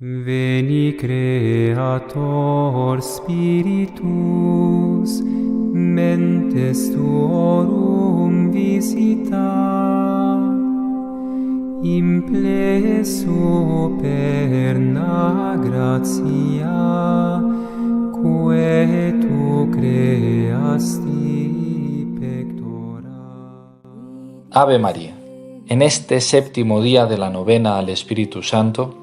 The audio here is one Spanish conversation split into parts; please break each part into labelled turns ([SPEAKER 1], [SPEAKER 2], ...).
[SPEAKER 1] Veni Creator Spiritus, mentes tuorum visita, impleso perna gratia, quae tu creasti pectora.
[SPEAKER 2] Ave María. En este séptimo día de la novena al Espíritu Santo,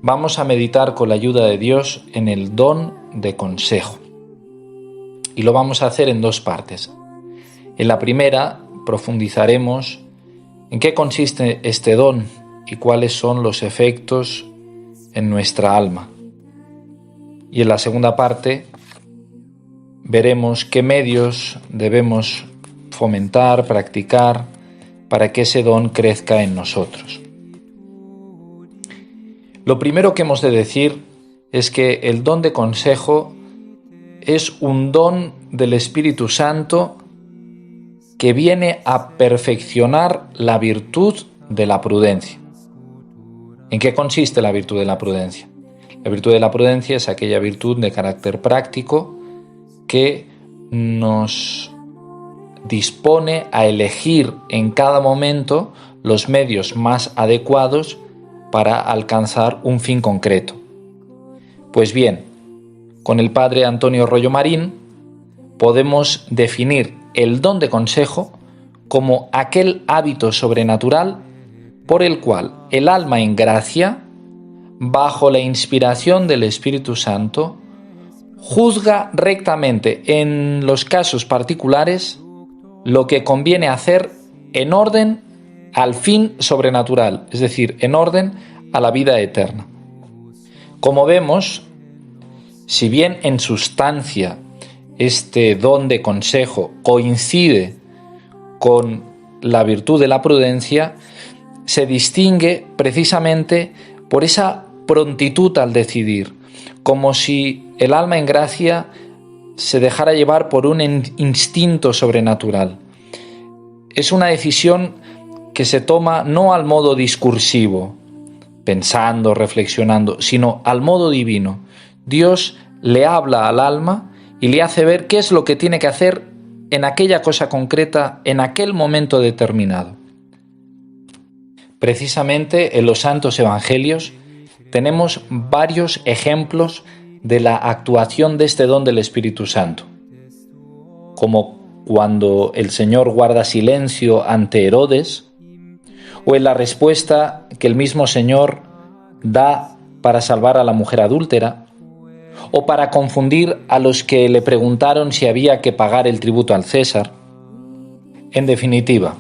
[SPEAKER 2] vamos a meditar con la ayuda de Dios en el don de consejo. Y lo vamos a hacer en dos partes. En la primera profundizaremos en qué consiste este don y cuáles son los efectos en nuestra alma. Y en la segunda parte veremos qué medios debemos fomentar, practicar, para que ese don crezca en nosotros. Lo primero que hemos de decir es que el don de consejo es un don del Espíritu Santo que viene a perfeccionar la virtud de la prudencia. ¿En qué consiste la virtud de la prudencia? La virtud de la prudencia es aquella virtud de carácter práctico que nos dispone a elegir en cada momento los medios más adecuados para alcanzar un fin concreto. Pues bien, con el padre Antonio Rollo Marín podemos definir el don de consejo como aquel hábito sobrenatural por el cual el alma en gracia, bajo la inspiración del Espíritu Santo, juzga rectamente en los casos particulares lo que conviene hacer en orden al fin sobrenatural, es decir, en orden a la vida eterna. Como vemos, si bien en sustancia este don de consejo coincide con la virtud de la prudencia, se distingue precisamente por esa prontitud al decidir, como si el alma en gracia se dejara llevar por un instinto sobrenatural. Es una decisión que se toma no al modo discursivo, pensando, reflexionando, sino al modo divino. Dios le habla al alma y le hace ver qué es lo que tiene que hacer en aquella cosa concreta, en aquel momento determinado. Precisamente en los santos evangelios tenemos varios ejemplos de la actuación de este don del Espíritu Santo, como cuando el Señor guarda silencio ante Herodes, o en la respuesta que el mismo Señor da para salvar a la mujer adúltera, o para confundir a los que le preguntaron si había que pagar el tributo al César. En definitiva,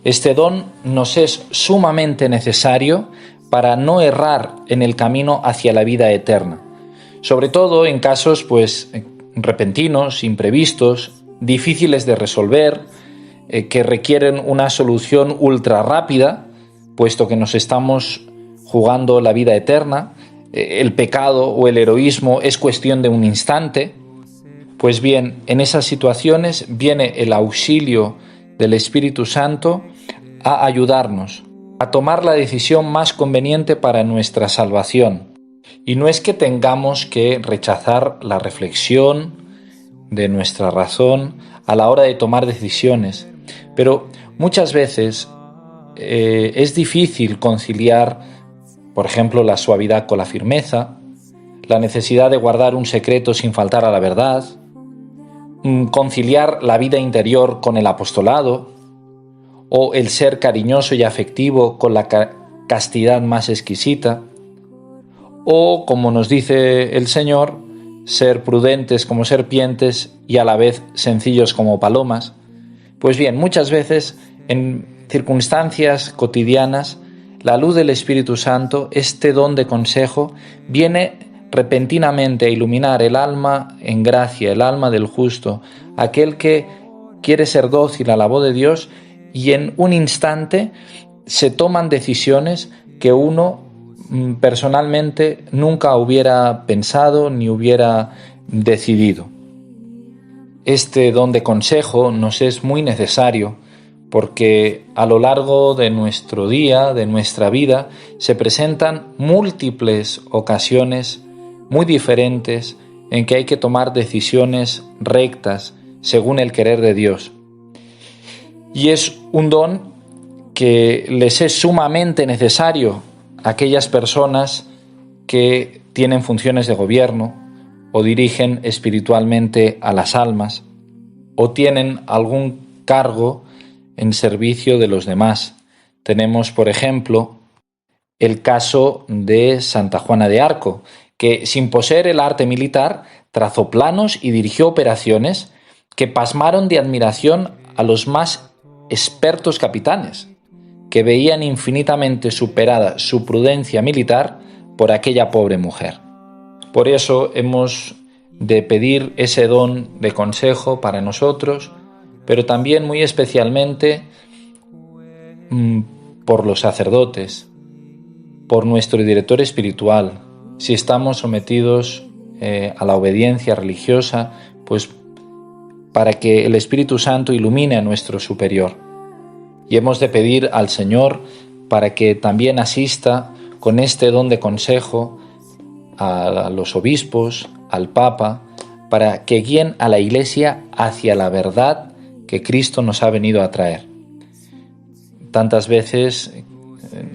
[SPEAKER 2] este don nos es sumamente necesario para no errar en el camino hacia la vida eterna, sobre todo en casos repentinos, imprevistos, difíciles de resolver, que requieren una solución ultra rápida, puesto que nos estamos jugando la vida eterna, el pecado o el heroísmo es cuestión de un instante. Pues bien, en esas situaciones viene el auxilio del Espíritu Santo a ayudarnos a tomar la decisión más conveniente para nuestra salvación. Y no es que tengamos que rechazar la reflexión de nuestra razón a la hora de tomar decisiones, pero muchas veces es difícil conciliar, por ejemplo, la suavidad con la firmeza, la necesidad de guardar un secreto sin faltar a la verdad, conciliar la vida interior con el apostolado, o el ser cariñoso y afectivo con la castidad más exquisita, o, como nos dice el Señor, ser prudentes como serpientes y a la vez sencillos como palomas. Pues bien, muchas veces en circunstancias cotidianas, la luz del Espíritu Santo, este don de consejo, viene repentinamente a iluminar el alma en gracia, el alma del justo, aquel que quiere ser dócil a la voz de Dios, y en un instante se toman decisiones que uno personalmente nunca hubiera pensado ni hubiera decidido. Este don de consejo nos es muy necesario porque a lo largo de nuestro día, de nuestra vida, se presentan múltiples ocasiones muy diferentes en que hay que tomar decisiones rectas según el querer de Dios. Y es un don que les es sumamente necesario a aquellas personas que tienen funciones de gobierno o dirigen espiritualmente a las almas o tienen algún cargo en servicio de los demás. Tenemos, por ejemplo, el caso de Santa Juana de Arco, que sin poseer el arte militar trazó planos y dirigió operaciones que pasmaron de admiración a los más expertos capitanes, que veían infinitamente superada su prudencia militar por aquella pobre mujer. Por eso hemos de pedir ese don de consejo para nosotros, pero también muy especialmente por los sacerdotes, por nuestro director espiritual. Si estamos sometidos a la obediencia religiosa, pues para que el Espíritu Santo ilumine a nuestro superior. Y hemos de pedir al Señor para que también asista con este don de consejo a los obispos, al Papa, para que guíen a la Iglesia hacia la verdad que Cristo nos ha venido a traer. Tantas veces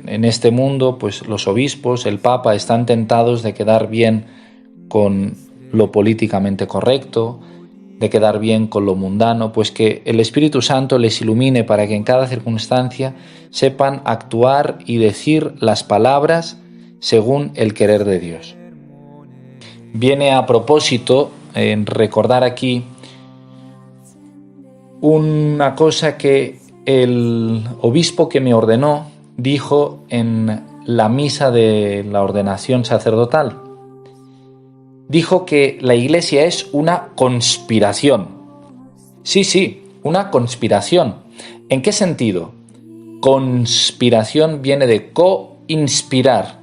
[SPEAKER 2] en este mundo, pues los obispos, el Papa, están tentados de quedar bien con lo políticamente correcto, de quedar bien con lo mundano, pues que el Espíritu Santo les ilumine para que en cada circunstancia sepan actuar y decir las palabras según el querer de Dios. Viene a propósito en recordar aquí una cosa que el obispo que me ordenó dijo en la misa de la ordenación sacerdotal. Dijo que la Iglesia es una conspiración. Sí, una conspiración. ¿En qué sentido? Conspiración viene de co-inspirar,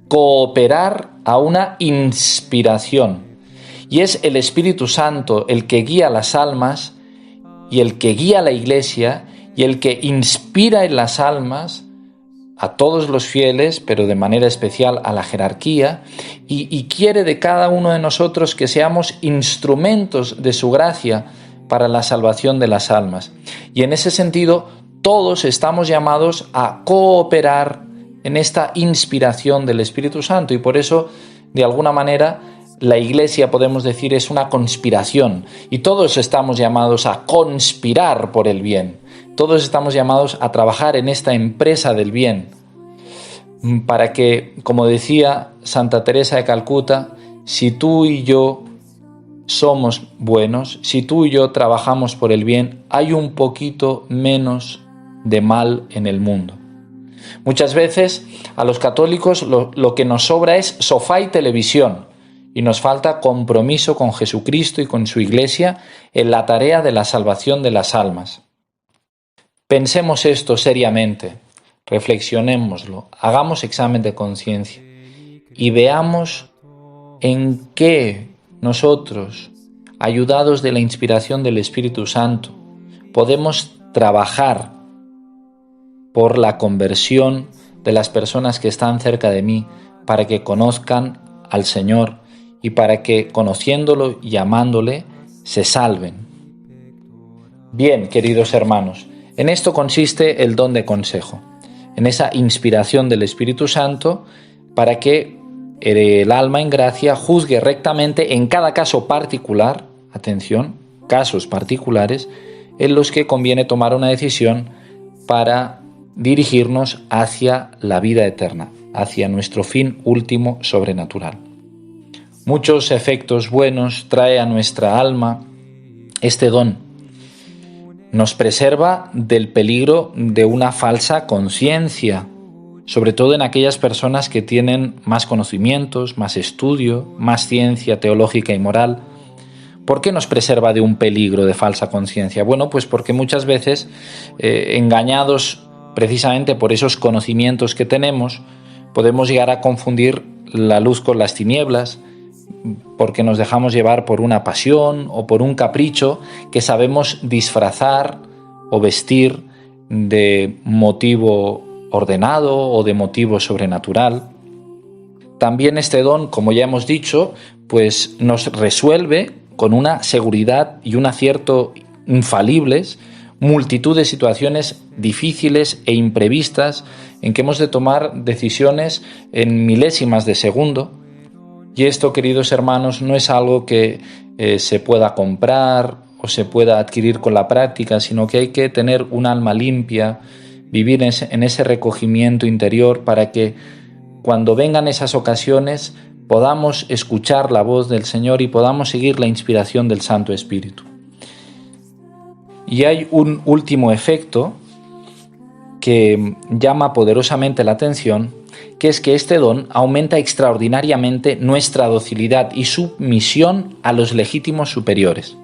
[SPEAKER 2] cooperar a una inspiración. Y es el Espíritu Santo el que guía las almas y el que guía la Iglesia y el que inspira en las almas a todos los fieles, pero de manera especial a la jerarquía, y quiere de cada uno de nosotros que seamos instrumentos de su gracia para la salvación de las almas. Y en ese sentido, todos estamos llamados a cooperar en esta inspiración del Espíritu Santo, y por eso, de alguna manera, la Iglesia, podemos decir, es una conspiración, y todos estamos llamados a conspirar por el bien. Todos estamos llamados a trabajar en esta empresa del bien, para que, como decía Santa Teresa de Calcuta, si tú y yo somos buenos, si tú y yo trabajamos por el bien, hay un poquito menos de mal en el mundo. Muchas veces a los católicos lo que nos sobra es sofá y televisión, y nos falta compromiso con Jesucristo y con su Iglesia en la tarea de la salvación de las almas. Pensemos esto seriamente, reflexionémoslo, hagamos examen de conciencia y veamos en qué nosotros, ayudados de la inspiración del Espíritu Santo, podemos trabajar por la conversión de las personas que están cerca de mí, para que conozcan al Señor y para que, conociéndolo y amándole, se salven. Bien, queridos hermanos, en esto consiste el don de consejo, en esa inspiración del Espíritu Santo para que el alma en gracia juzgue rectamente en cada caso particular, atención, casos particulares, en los que conviene tomar una decisión para dirigirnos hacia la vida eterna, hacia nuestro fin último sobrenatural. Muchos efectos buenos trae a nuestra alma este don. Nos preserva del peligro de una falsa conciencia, sobre todo en aquellas personas que tienen más conocimientos, más estudio, más ciencia teológica y moral. ¿Por qué nos preserva de un peligro de falsa conciencia? Bueno, pues porque muchas veces, engañados precisamente por esos conocimientos que tenemos, podemos llegar a confundir la luz con las tinieblas, porque nos dejamos llevar por una pasión o por un capricho que sabemos disfrazar o vestir de motivo ordenado o de motivo sobrenatural. También este don, como ya hemos dicho, pues nos resuelve con una seguridad y un acierto infalibles multitud de situaciones difíciles e imprevistas en que hemos de tomar decisiones en milésimas de segundo. Y esto, queridos hermanos, no es algo que se pueda comprar o se pueda adquirir con la práctica, sino que hay que tener un alma limpia, vivir en ese recogimiento interior para que cuando vengan esas ocasiones podamos escuchar la voz del Señor y podamos seguir la inspiración del Santo Espíritu. Y hay un último efecto que llama poderosamente la atención, que es que este don aumenta extraordinariamente nuestra docilidad y sumisión a los legítimos superiores.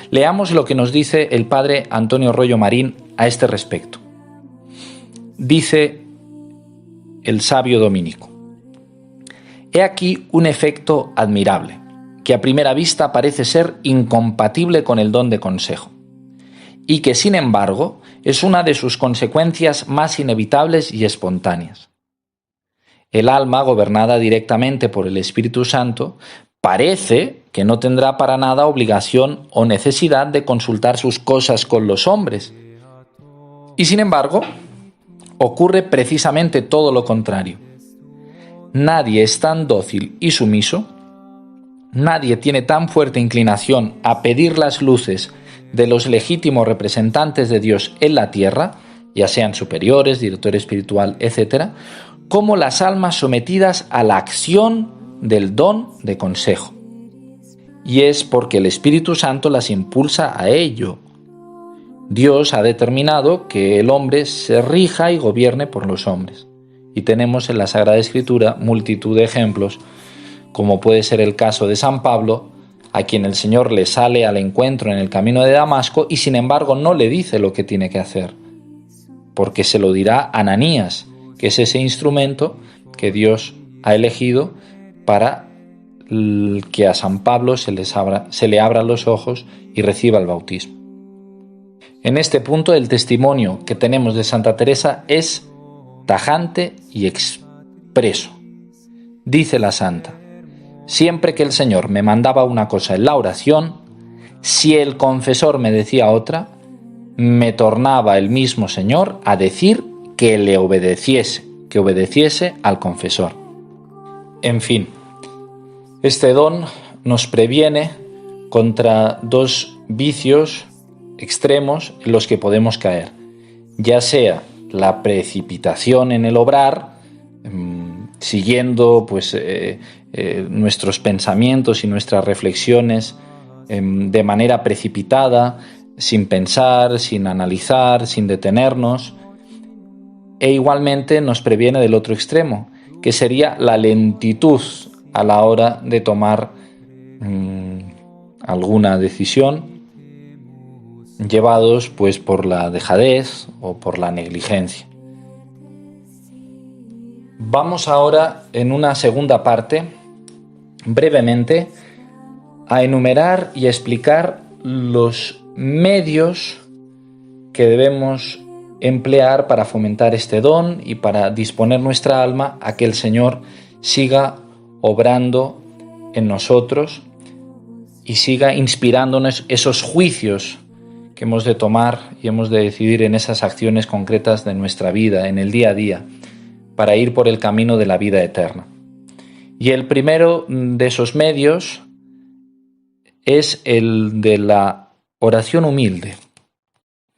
[SPEAKER 2] Leamos lo que nos dice el padre Antonio Rollo Marín a este respecto. Dice el sabio dominico: he aquí un efecto admirable, que a primera vista parece ser incompatible con el don de consejo, y que sin embargo es una de sus consecuencias más inevitables y espontáneas. El alma, gobernada directamente por el Espíritu Santo, parece que no tendrá para nada obligación o necesidad de consultar sus cosas con los hombres. Y sin embargo, ocurre precisamente todo lo contrario. Nadie es tan dócil y sumiso, nadie tiene tan fuerte inclinación a pedir las luces de los legítimos representantes de Dios en la tierra, ya sean superiores, director espiritual, etc., como las almas sometidas a la acción del don de consejo. Y es porque el Espíritu Santo las impulsa a ello. Dios ha determinado que el hombre se rija y gobierne por los hombres. Y tenemos en la Sagrada Escritura multitud de ejemplos, como puede ser el caso de San Pablo, a quien el Señor le sale al encuentro en el camino de Damasco y sin embargo no le dice lo que tiene que hacer, porque se lo dirá a Ananías, que es ese instrumento que Dios ha elegido para que a San Pablo se le abran los ojos y reciba el bautismo. En este punto el testimonio que tenemos de Santa Teresa es tajante y expreso. Dice la santa: siempre que el Señor me mandaba una cosa en la oración, si el confesor me decía otra, me tornaba el mismo Señor a decir que le obedeciese, que obedeciese al confesor. En fin, este don nos previene contra dos vicios extremos en los que podemos caer, ya sea la precipitación en el obrar, siguiendo nuestros pensamientos y nuestras reflexiones de manera precipitada, sin pensar, sin analizar, sin detenernos. E igualmente nos previene del otro extremo, que sería la lentitud a la hora de tomar alguna decisión, llevados por la dejadez o por la negligencia. Vamos ahora en una segunda parte, brevemente, a enumerar y explicar los medios que debemos emplear para fomentar este don y para disponer nuestra alma a que el Señor siga obrando en nosotros y siga inspirándonos esos juicios que hemos de tomar y hemos de decidir en esas acciones concretas de nuestra vida, en el día a día, para ir por el camino de la vida eterna. Y el primero de esos medios es el de la oración humilde.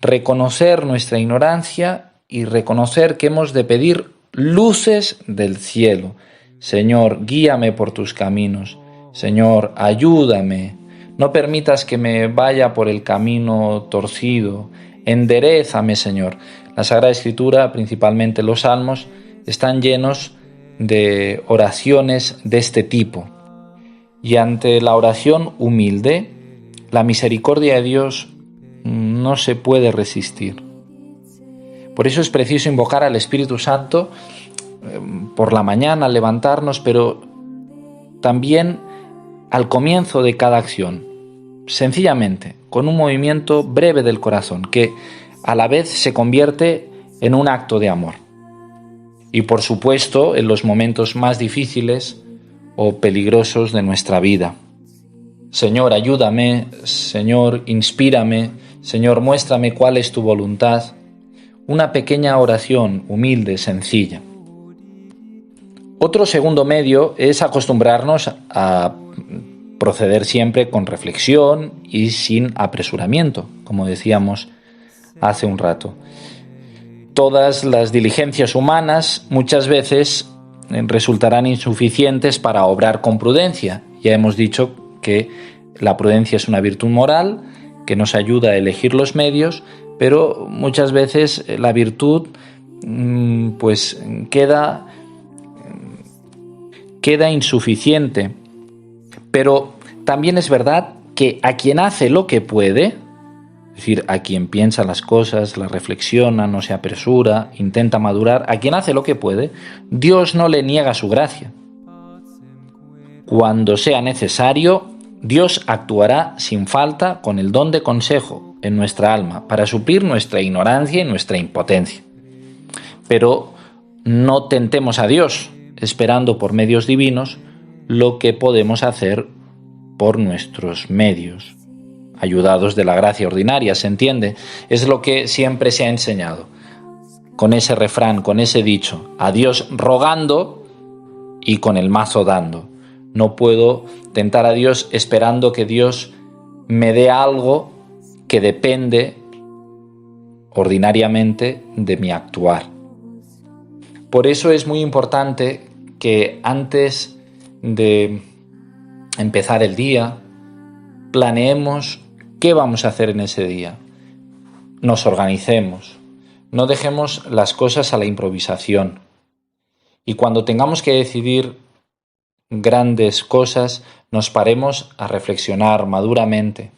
[SPEAKER 2] Reconocer nuestra ignorancia y reconocer que hemos de pedir luces del cielo. Señor, guíame por tus caminos. Señor, ayúdame. No permitas que me vaya por el camino torcido. Enderézame, Señor. La Sagrada Escritura, principalmente los Salmos, están llenos de oraciones de este tipo. Y ante la oración humilde, la misericordia de Dios no se puede resistir. Por eso es preciso invocar al Espíritu Santo por la mañana al levantarnos, pero también al comienzo de cada acción, sencillamente, con un movimiento breve del corazón, que a la vez se convierte en un acto de amor. Y por supuesto, en los momentos más difíciles o peligrosos de nuestra vida. Señor, ayúdame, Señor, inspírame, Señor, muéstrame cuál es tu voluntad. Una pequeña oración humilde, sencilla. Otro segundo medio es acostumbrarnos a proceder siempre con reflexión y sin apresuramiento, como decíamos hace un rato. Todas las diligencias humanas muchas veces resultarán insuficientes para obrar con prudencia. Ya hemos dicho que la prudencia es una virtud moral que nos ayuda a elegir los medios, pero muchas veces la virtud pues queda insuficiente. Pero también es verdad que a quien hace lo que puede, es decir, a quien piensa las cosas, las reflexiona, no se apresura, intenta madurar, a quien hace lo que puede, Dios no le niega su gracia. Cuando sea necesario, Dios actuará sin falta con el don de consejo en nuestra alma para suplir nuestra ignorancia y nuestra impotencia. Pero no tentemos a Dios esperando por medios divinos lo que podemos hacer por nuestros medios, ayudados de la gracia ordinaria, ¿se entiende? Es lo que siempre se ha enseñado, con ese refrán, con ese dicho, a Dios rogando y con el mazo dando. No puedo tentar a Dios esperando que Dios me dé algo que depende ordinariamente de mi actuar. Por eso es muy importante que antes de empezar el día, planeemos qué vamos a hacer en ese día. Nos organicemos, no dejemos las cosas a la improvisación. Y cuando tengamos que decidir grandes cosas, nos paremos a reflexionar maduramente.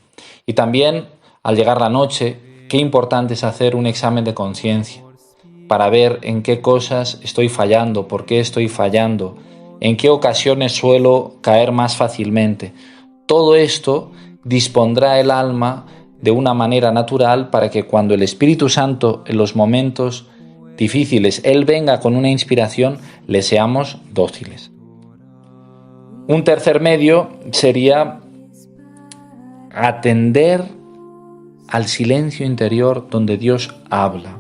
[SPEAKER 2] Y también, al llegar la noche, qué importante es hacer un examen de conciencia para ver en qué cosas estoy fallando, por qué estoy fallando, en qué ocasiones suelo caer más fácilmente. Todo esto dispondrá el alma de una manera natural para que cuando el Espíritu Santo en los momentos difíciles Él venga con una inspiración, le seamos dóciles. Un tercer medio sería atender al silencio interior donde Dios habla.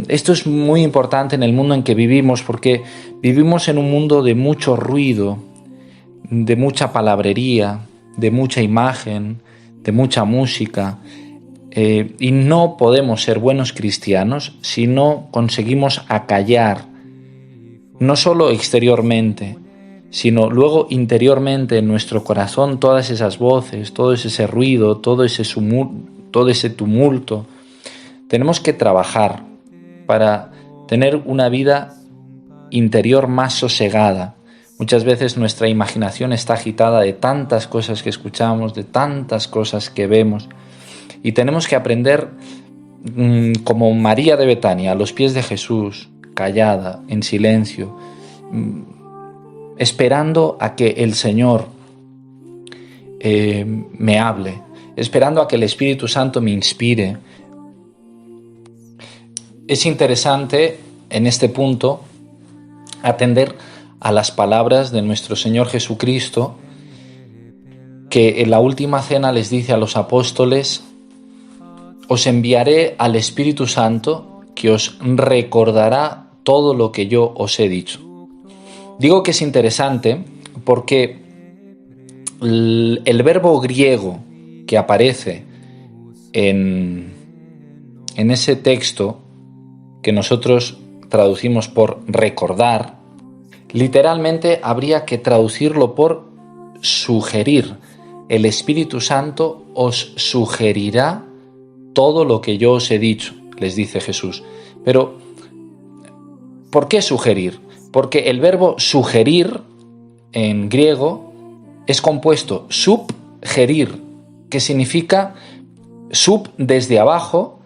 [SPEAKER 2] Esto es muy importante en el mundo en que vivimos, porque vivimos en un mundo de mucho ruido, de mucha palabrería, de mucha imagen, de mucha música, y no podemos ser buenos cristianos si no conseguimos acallar, no solo exteriormente, sino luego interiormente en nuestro corazón todas esas voces, todo ese ruido, todo ese tumulto. Tenemos que trabajar para tener una vida interior más sosegada. Muchas veces nuestra imaginación está agitada de tantas cosas que escuchamos, de tantas cosas que vemos, y tenemos que aprender como María de Betania, a los pies de Jesús, callada, en silencio, esperando a que el Señor me hable, esperando a que el Espíritu Santo me inspire. Es interesante en este punto atender a las palabras de nuestro Señor Jesucristo, que en la última cena les dice a los apóstoles: os enviaré al Espíritu Santo que os recordará todo lo que yo os he dicho. Digo que es interesante porque el verbo griego que aparece en ese texto que nosotros traducimos por recordar, literalmente habría que traducirlo por sugerir. El Espíritu Santo os sugerirá todo lo que yo os he dicho, les dice Jesús. Pero, ¿por qué sugerir? Porque el verbo sugerir en griego es compuesto subgerir, que significa sub desde abajo,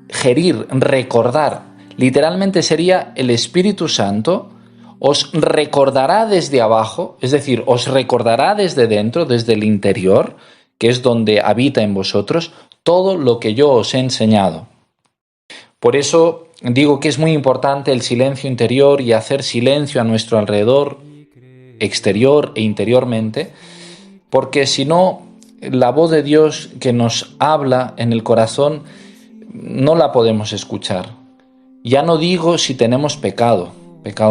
[SPEAKER 2] gerir, recordar. Literalmente sería: el Espíritu Santo os recordará desde abajo, es decir, os recordará desde dentro, desde el interior, que es donde habita en vosotros, todo lo que yo os he enseñado. Por eso digo que es muy importante el silencio interior y hacer silencio a nuestro alrededor, exterior e interiormente, porque si no, la voz de Dios que nos habla en el corazón no la podemos escuchar. Ya no digo si tenemos pecado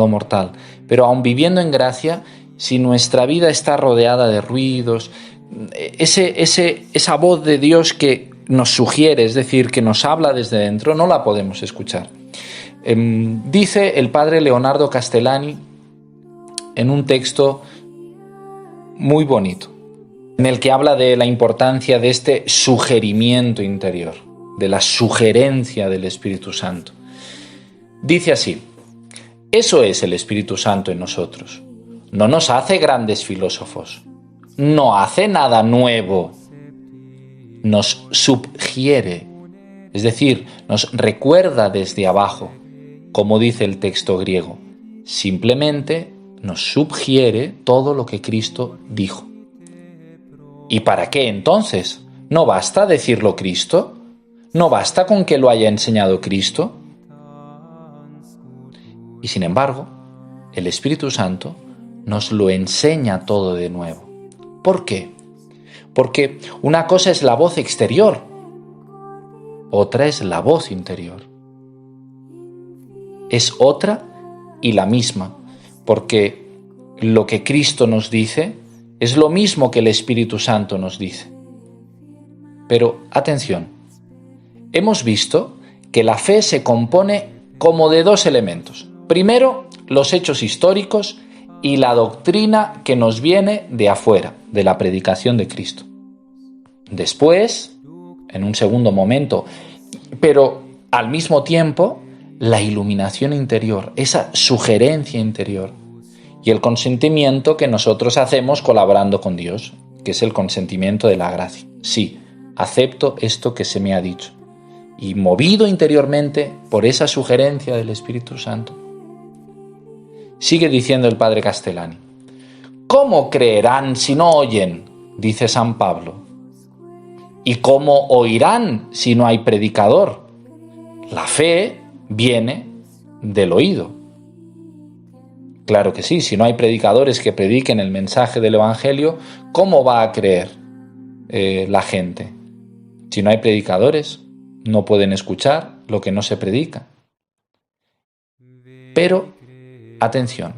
[SPEAKER 2] mortal, pero aun viviendo en gracia, si nuestra vida está rodeada de ruidos, esa voz de Dios que nos sugiere, es decir, que nos habla desde dentro, no la podemos escuchar. Dice el padre Leonardo Castellani en un texto muy bonito, en el que habla de la importancia de este sugerimiento interior, de la sugerencia del Espíritu Santo. Dice así: eso es el Espíritu Santo en nosotros. No nos hace grandes filósofos, no hace nada nuevo, nos sugiere, es decir, nos recuerda desde abajo, como dice el texto griego. Simplemente nos sugiere todo lo que Cristo dijo. ¿Y para qué entonces? ¿No basta decirlo Cristo? ¿No basta con que lo haya enseñado Cristo? Y sin embargo, el Espíritu Santo nos lo enseña todo de nuevo. ¿Por qué? Porque una cosa es la voz exterior, otra es la voz interior. Es otra y la misma, porque lo que Cristo nos dice es lo mismo que el Espíritu Santo nos dice. Pero atención, hemos visto que la fe se compone como de dos elementos. Primero, los hechos históricos y la doctrina que nos viene de afuera, de la predicación de Cristo. Después, en un segundo momento, pero al mismo tiempo, la iluminación interior, esa sugerencia interior y el consentimiento que nosotros hacemos colaborando con Dios, que es el consentimiento de la gracia. Sí, acepto esto que se me ha dicho. Y movido interiormente por esa sugerencia del Espíritu Santo. Sigue diciendo el padre Castellani: ¿cómo creerán si no oyen?, dice San Pablo. ¿Y cómo oirán si no hay predicador? La fe viene del oído. Claro que sí, si no hay predicadores que prediquen el mensaje del Evangelio, ¿cómo va a creer la gente? Si no hay predicadores, no pueden escuchar lo que no se predica. Pero atención,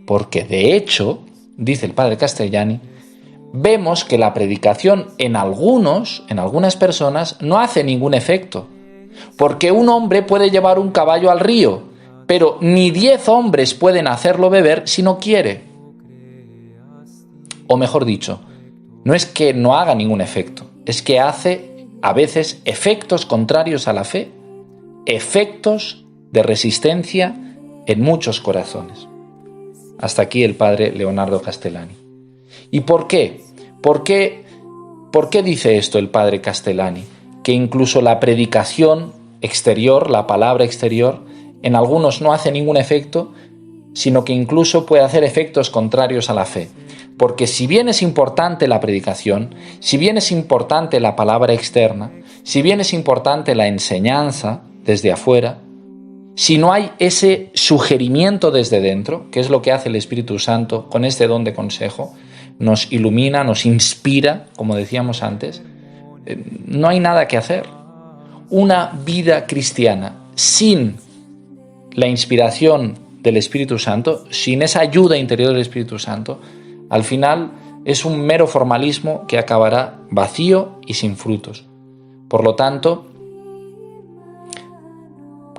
[SPEAKER 2] porque de hecho, dice el padre Castellani, vemos que la predicación en algunas personas no hace ningún efecto, porque un hombre puede llevar un caballo al río, pero ni 10 hombres pueden hacerlo beber si no quiere. O mejor dicho, no es que no haga ningún efecto, es que hace a veces efectos contrarios a la fe, efectos de resistencia en muchos corazones. Hasta aquí el padre Leonardo Castellani. ¿Y por qué? ¿Por qué dice esto el padre Castellani? Que incluso la predicación exterior, la palabra exterior, en algunos no hace ningún efecto, sino que incluso puede hacer efectos contrarios a la fe. Porque si bien es importante la predicación, si bien es importante la palabra externa, si bien es importante la enseñanza desde afuera, si no hay ese sugerimiento desde dentro, que es lo que hace el Espíritu Santo con este don de consejo, nos ilumina, nos inspira, como decíamos antes, no hay nada que hacer. Una vida cristiana sin la inspiración del Espíritu Santo, sin esa ayuda interior del Espíritu Santo, al final es un mero formalismo que acabará vacío y sin frutos. Por lo tanto,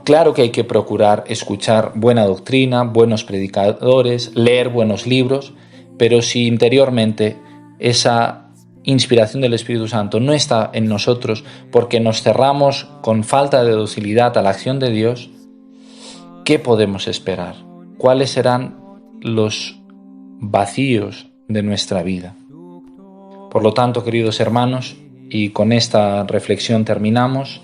[SPEAKER 2] claro que hay que procurar escuchar buena doctrina, buenos predicadores, leer buenos libros, pero si interiormente esa inspiración del Espíritu Santo no está en nosotros porque nos cerramos con falta de docilidad a la acción de Dios, ¿qué podemos esperar? ¿Cuáles serán los vacíos de nuestra vida? Por lo tanto, queridos hermanos, y con esta reflexión terminamos,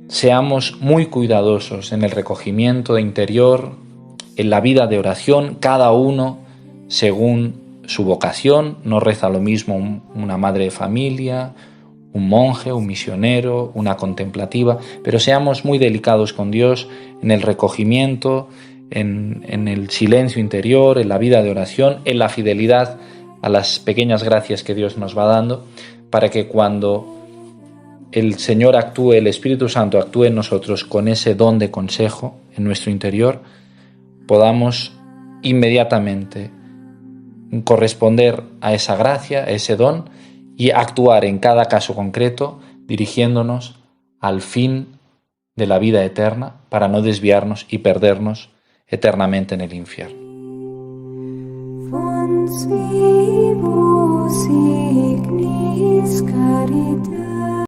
[SPEAKER 2] seamos muy cuidadosos en el recogimiento interior, en la vida de oración, cada uno según su vocación. No reza lo mismo una madre de familia, un monje, un misionero, una contemplativa, pero seamos muy delicados con Dios en el recogimiento, en el silencio interior, en la vida de oración, en la fidelidad a las pequeñas gracias que Dios nos va dando, para que cuando el Señor actúe, el Espíritu Santo actúe en nosotros con ese don de consejo en nuestro interior, podamos inmediatamente corresponder a esa gracia, a ese don, y actuar en cada caso concreto dirigiéndonos al fin de la vida eterna para no desviarnos y perdernos eternamente en el infierno.
[SPEAKER 3] Fons vivus ignis caritatis